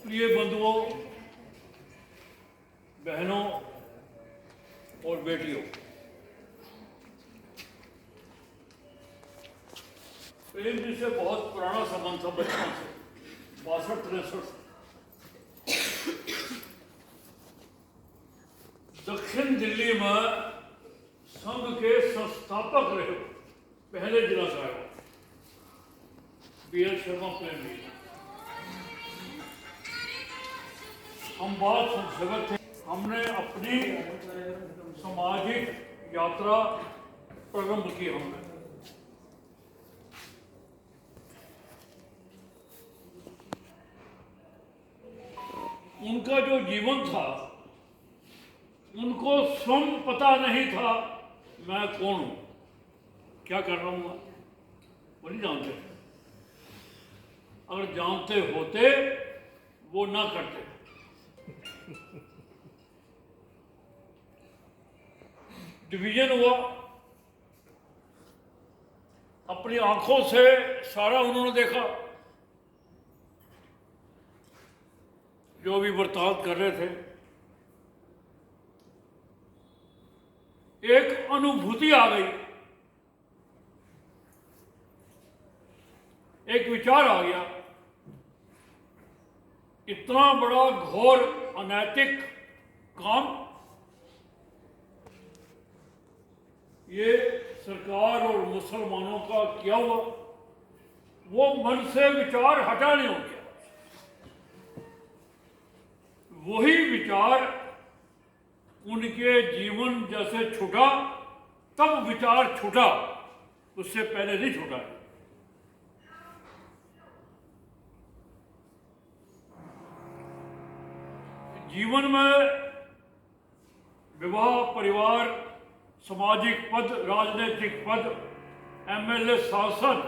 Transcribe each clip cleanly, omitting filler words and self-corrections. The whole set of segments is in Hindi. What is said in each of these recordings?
प्रिय बंधुओं, बहनों और बेटियों, प्रेम जी से बहुत पुराना संबंध था, बचपन से 62-63 दक्षिण दिल्ली में संघ के संस्थापक रहे पहले जिला साहब BL शर्मा प्रेम जी। हम बहुत संसेवक थे। हमने अपनी सामाजिक यात्रा प्रारंभ की। हमने उनका जो जीवन था, उनको स्वयं पता नहीं था मैं कौन हूं, क्या कर रहा हूं, वो नहीं जानते। अगर जानते होते वो ना करते। डिवीजन हुआ, अपनी आंखों से सारा उन्होंने देखा जो भी बर्ताव कर रहे थे। एक अनुभूति आ गई, एक विचार आ गया, इतना बड़ा घोर अनैतिक काम ये सरकार और मुसलमानों का किया हुआ, वो मन से विचार हटा नहीं हो गया। वही विचार उनके जीवन जैसे छूटा, तब विचार छूटा, उससे पहले नहीं छूटा। जीवन में विवाह, परिवार, सामाजिक पद, राजनीतिक पद, MLA, सांसद,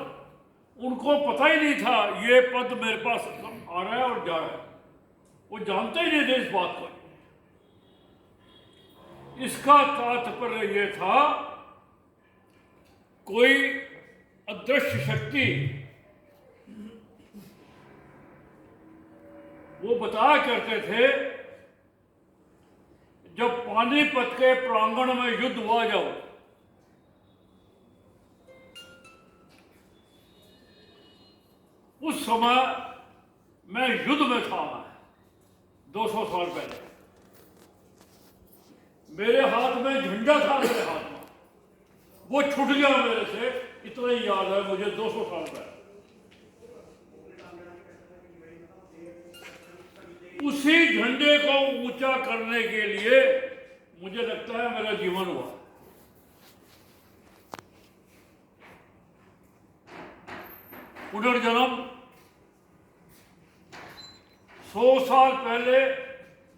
उनको पता ही नहीं था ये पद मेरे पास आ रहा है और जा रहा है। वो जानते ही नहीं थे इस बात को। इसका तात्पर्य ये था, कोई अदृश्य शक्ति वो बताया करते थे, जब पानीपत के प्रांगण में युद्ध हुआ, जाओ उस समय मैं युद्ध में था। मैं 200 साल पहले मेरे हाथ में झंडा था, मेरे हाथ में वो छूट गया मेरे से, इतना ही याद है मुझे। 200 साल पहले उसी झंडे को ऊंचा करने के लिए मुझे लगता है मेरा जीवन हुआ। पुनर्जन्म 100 साल पहले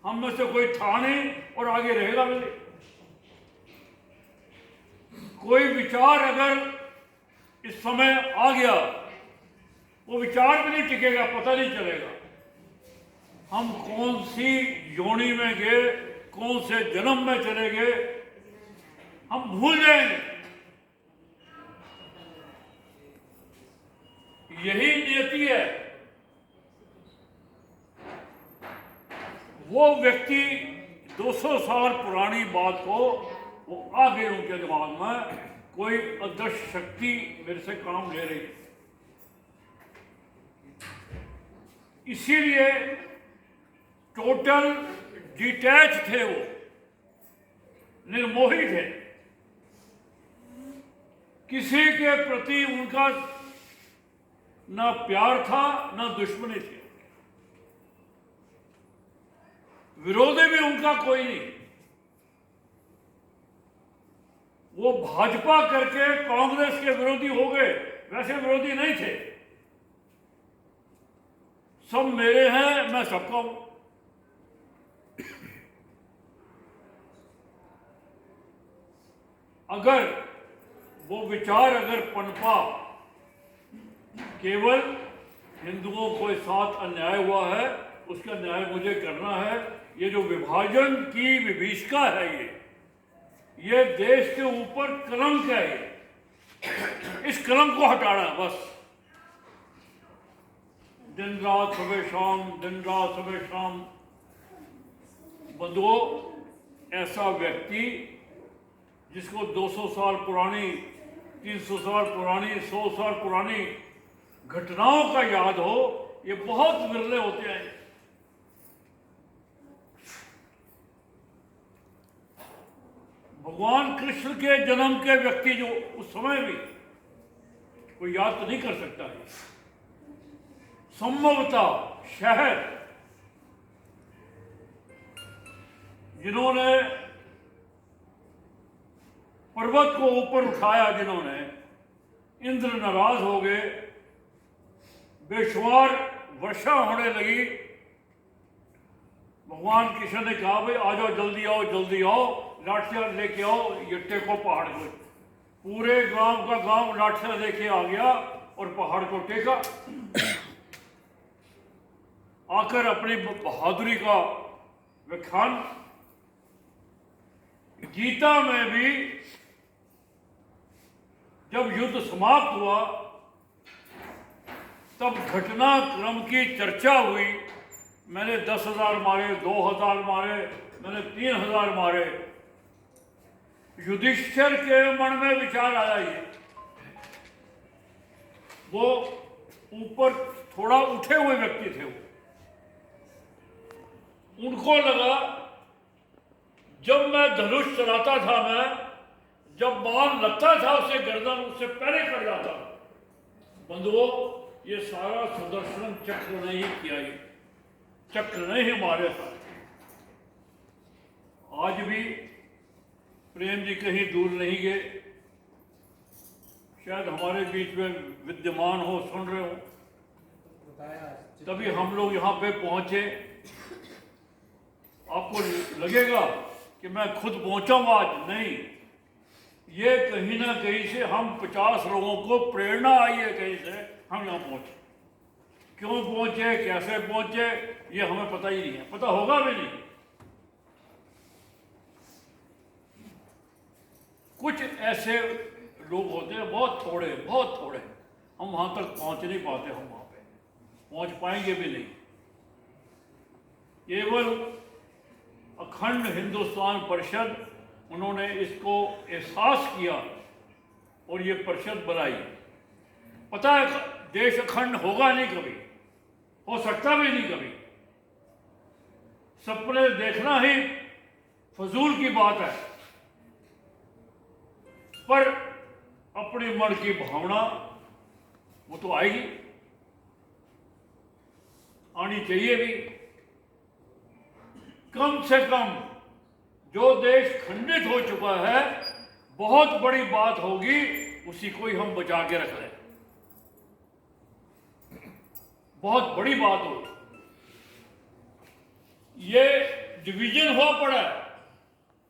हम में से कोई था नहीं और आगे रहेगा भी नहीं। कोई विचार अगर इस समय आ गया, वो विचार भी नहीं टिकेगा, पता नहीं चलेगा हम कौन सी योनि में गए, कौन से जन्म में चले गए, हम भूल जाएंगे। यही नियति है। वो व्यक्ति 200 साल पुरानी बात को वो आगे उनके दिमाग में, कोई अदृश्य शक्ति मेरे से काम ले रही है। इसीलिए टोटल डिटैच थे, वो निर्मोही थे। किसी के प्रति उनका ना प्यार था ना दुश्मनी थी। विरोधी भी उनका कोई नहीं। वो भाजपा करके कांग्रेस के विरोधी हो गए, वैसे विरोधी नहीं थे। सब मेरे हैं, मैं सबका हूं। अगर वो विचार अगर पनपा, केवल हिंदुओं के साथ अन्याय हुआ है, उसका न्याय मुझे करना है, ये जो विभाजन की विभीषिका है, ये देश के ऊपर कलंक है, इस कलंक को हटाना बस। दिन रात सुबह शाम, दिन रात सुबह शाम। बंधुओं, ऐसा व्यक्ति जिसको 200 साल पुरानी, 300 साल पुरानी, 100 साल पुरानी घटनाओं का याद हो, ये बहुत विरले होते हैं। भगवान कृष्ण के जन्म के व्यक्ति जो उस समय भी कोई याद तो नहीं कर सकता है। संभवतः शहर जिन्होंने पर्वत को ऊपर उठाया, जिन्होंने, इंद्र नाराज हो गए, बेशुमार वर्षा होने लगी। भगवान कृष्ण ने कहा, भाई आ जाओ, जल्दी आओ, जल्दी आओ, लाठियां लेके आओ, ये टेको पहाड़ को। पूरे गांव का गांव लाठियां लेके आ गया और पहाड़ को टेका। आकर अपनी बहादुरी का व्याख्यान। गीता में भी जब युद्ध समाप्त हुआ तब घटनाक्रम की चर्चा हुई। मैंने 10,000 मारे, 2,000 मारे, मैंने 3,000 मारे। युधिष्ठिर के मन में विचार आया, ये वो ऊपर थोड़ा उठे हुए व्यक्ति थे। उनको लगा, जब मैं धनुष चलाता था, मैं जब बाण लगता था उसे गर्दन उससे पहले कट जाता। बंधुओं, ये सारा सुदर्शन चक्र ने ही किया, ये चक्र ने ही मारे था। आज भी प्रेम जी कहीं दूर नहीं गए, शायद हमारे बीच में विद्यमान हो, सुन रहे हो, तभी हम लोग यहाँ पे पहुंचे। आपको लगेगा कि मैं खुद पहुंचाऊंगा, आज नहीं। ये कहीं ना कहीं से हम 50 लोगों को प्रेरणा आई है, कहीं से हम यहाँ पहुंचे। क्यों पहुंचे, कैसे पहुंचे, ये हमें पता ही नहीं है, पता होगा भी नहीं। कुछ ऐसे लोग होते हैं, बहुत थोड़े, बहुत थोड़े, हम वहां तक पहुंच नहीं पाते, हम वहां पे पहुंच पाएंगे भी नहीं। केवल अखंड हिंदुस्तान परिषद, उन्होंने इसको एहसास किया और ये परिषद बनाई। पता है, देश अखंड होगा नहीं कभी, हो सकता भी नहीं कभी। सपने देखना ही फजूल की बात है, पर अपनी मन की भावना वो तो आएगी, आनी चाहिए भी। कम से कम जो देश खंडित हो चुका है, बहुत बड़ी बात होगी, उसी को ही हम बचा के रख लें, बहुत बड़ी बात हो। ये डिवीजन हुआ पड़ा है,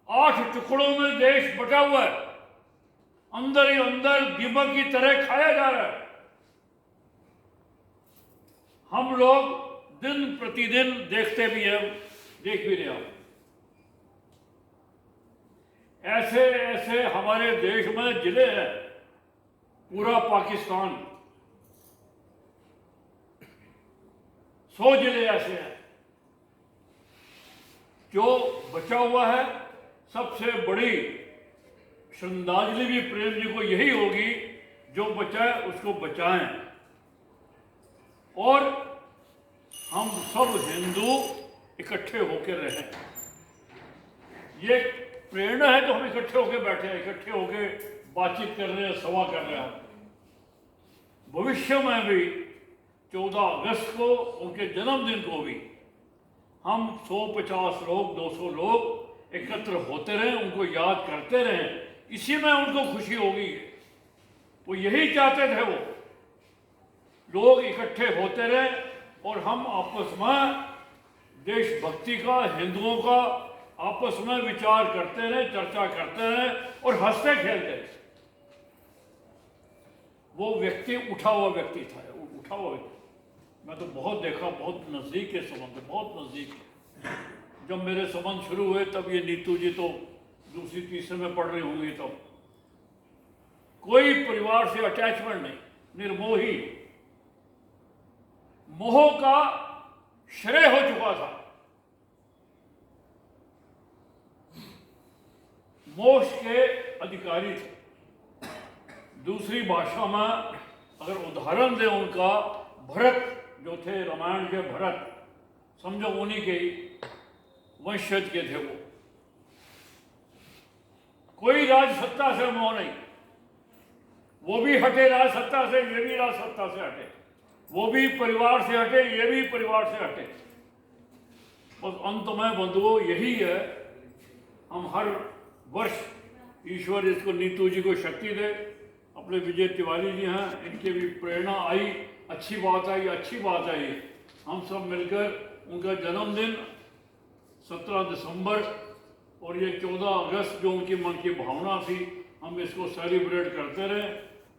8 टुकड़ों में देश बटा हुआ है, अंदर ही अंदर दीमक की तरह खाया जा रहा है। हम लोग दिन प्रतिदिन देखते भी हैं, देख भी रहे हैं। ऐसे ऐसे हमारे देश में जिले हैं, पूरा पाकिस्तान, 100 जिले ऐसे हैं। जो बचा हुआ है, सबसे बड़ी श्रद्धांजलि भी प्रेम जी को यही होगी, जो बचा है उसको बचाएं और हम सब हिंदू इकट्ठे होकर रहें। ये प्रेरणा है, तो हम इकट्ठे होकर बैठे हैं, इकट्ठे होकर बातचीत कर रहे हैं, सभा कर रहे हैं। भविष्य में भी 14 अगस्त को, उनके जन्मदिन को भी, हम 150 लोग, 200 लोग एकत्र होते रहें, उनको याद करते रहें। इसी में उनको खुशी होगी। वो यही चाहते थे, वो लोग इकट्ठे होते रहे और हम आपस में देशभक्ति का, हिंदुओं का आपस में विचार करते रहे, चर्चा करते रहे और हंसते खेलते। वो व्यक्ति उठा हुआ व्यक्ति था, उठा हुआ व्यक्ति। मैं तो बहुत देखा, बहुत नजदीक के संबंध, बहुत नजदीक। जब मेरे संबंध शुरू हुए तब ये नीतू जी तो दूसरी तीसरे में पढ़ रही होंगी, तो कोई परिवार से अटैचमेंट नहीं, निर्मोही। मोह का श्रेय हो चुका था। मोक्ष के अधिकारी थे। दूसरी भाषा में अगर उदाहरण दें उनका, भरत जो थे, रामायण के भरत, समझो उन्हीं के ही वंशज के थे वो। कोई राज सत्ता से मोह नहीं, वो भी हटे राज सत्ता से, ये भी राज सत्ता से हटे, वो भी परिवार से हटे, ये भी परिवार से हटे। बस अंत में बंधुओं यही है, हम हर वर्ष, ईश्वर इसको नीतू जी को शक्ति दे, अपने विजय तिवारी जी हैं, इनके भी प्रेरणा आई, अच्छी बात आई, अच्छी बात आई। हम सब मिलकर उनका जन्मदिन 17 दिसंबर और ये 14 अगस्त जो उनकी मन की भावना थी, हम इसको सेलिब्रेट करते रहे।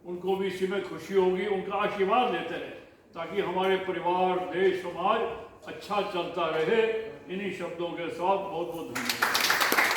उनको भी इसी में खुशी होगी, उनका आशीर्वाद लेते रहे, ताकि हमारे परिवार, देश, समाज अच्छा चलता रहे। इन्हीं शब्दों के साथ बहुत बहुत धन्यवाद।